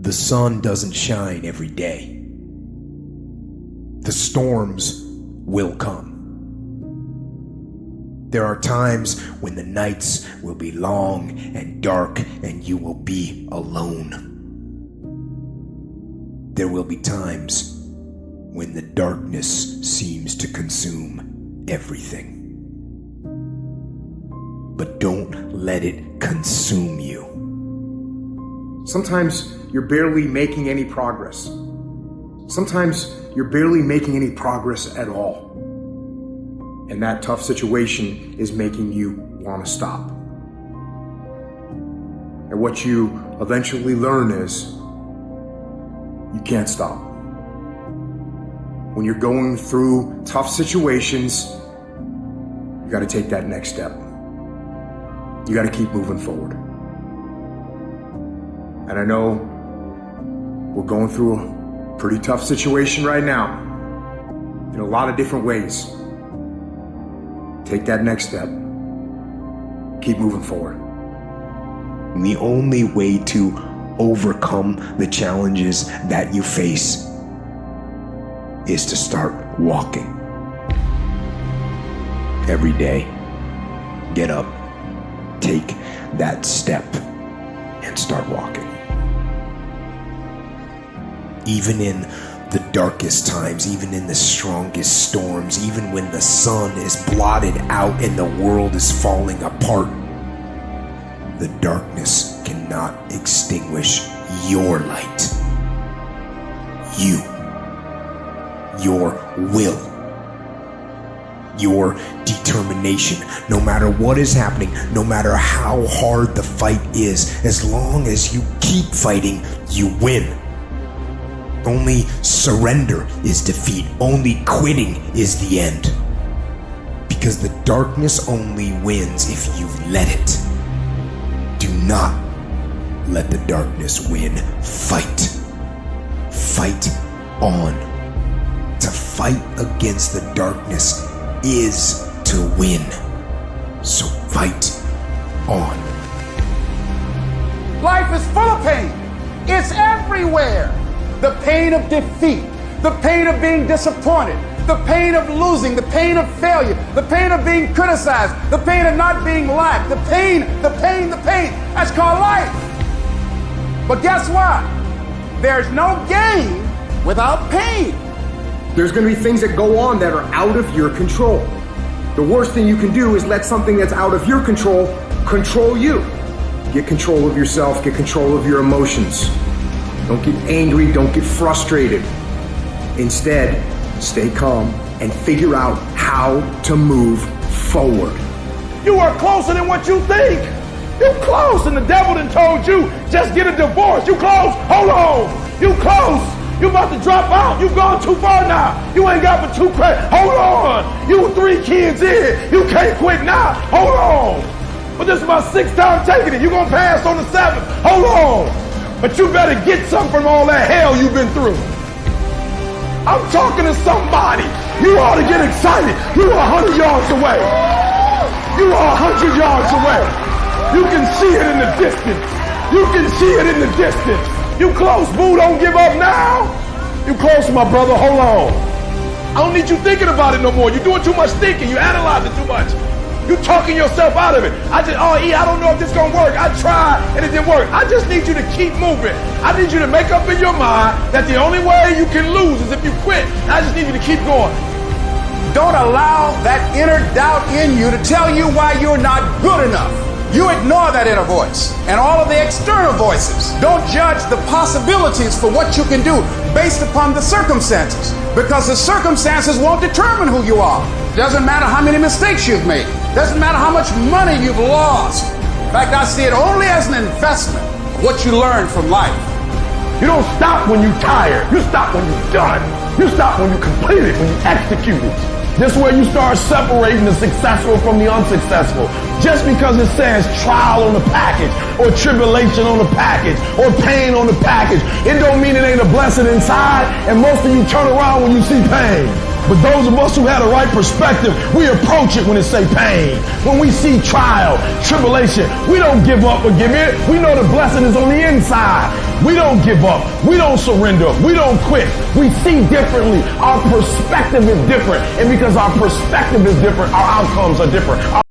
The sun doesn't shine every day. The storms will come. There are times when the nights will be long and dark and you will be alone. There will be times when the darkness seems to consume everything. But don't let it consume you. Sometimes you're barely making any progress. Sometimes you're barely making any progress at all. And that tough situation is making you want to stop. And what you eventually learn is you can't stop. When you're going through tough situations, you got to take that next step. You got to keep moving forward. And I know we're going through a pretty tough situation right now in a lot of different ways. Take that next step. Keep moving forward. And the only way to overcome the challenges that you face is to start walking. Every day, get up, take that step, and start walking. Even in the darkest times, even in the strongest storms, even when the sun is blotted out and the world is falling apart, the darkness cannot extinguish your light. You, your will, your determination, no matter what is happening, no matter how hard the fight is, as long as you keep fighting, you win. Only surrender is defeat. Only quitting is the end. Because the darkness only wins if you let it. Do not let the darkness win. Fight. Fight on. To fight against the darkness is to win. So fight on. Life is full of pain. It's everywhere. The pain of defeat, the pain of being disappointed, the pain of losing, the pain of failure, the pain of being criticized, the pain of not being liked, the pain. That's called life. But guess what? There's no gain without pain. There's going to be things that go on that are out of your control. The worst thing you can do is let something that's out of your control control you. Get control of yourself, get control of your emotions. Don't get angry, don't get frustrated. Instead, stay calm and figure out how to move forward. You are closer than what you think. You're close, and the devil done told you, just get a divorce. You close, hold on. You close, you about to drop out. You've gone too far now. You ain't got but 2 credits. Hold on. You 3 kids in. You can't quit now. Hold on. But this is my 6th time taking it. You gonna pass on the 7th. Hold on. But you better get something from all that hell you've been through. I'm talking to somebody. You ought to get excited. You are 100 yards away. You are 100 yards away. You can see it in the distance. You can see it in the distance. You close, boo. Don't give up now. You close, my brother. Hold on. I don't need you thinking about it no more. You're doing too much thinking. You analyzing too much. You talking yourself out of it. I don't know if this gonna work. I tried and it didn't work. I just need you to keep moving. I need you to make up in your mind that the only way you can lose is if you quit. I just need you to keep going. Don't allow that inner doubt in you to tell you why you're not good enough. You ignore that inner voice and all of the external voices. Don't judge the possibilities for what you can do based upon the circumstances, because the circumstances won't determine who you are. Doesn't matter how many mistakes you've made. Doesn't matter how much money you've lost. In fact, I see it only as an investment of what you learn from life. You don't stop when you're tired. You stop when you're done. You stop when you complete it, when you execute it. This is where you start separating the successful from the unsuccessful. Just because it says trial on the package, or tribulation on the package, or pain on the package, it don't mean it ain't a blessing inside, and most of you turn around when you see pain. But those of us who had a right perspective, we approach it when it say pain. When we see trial, tribulation, we don't give up or give in. We know the blessing is on the inside. We don't give up. We don't surrender. We don't quit. We see differently. Our perspective is different. And because our perspective is different, our outcomes are different.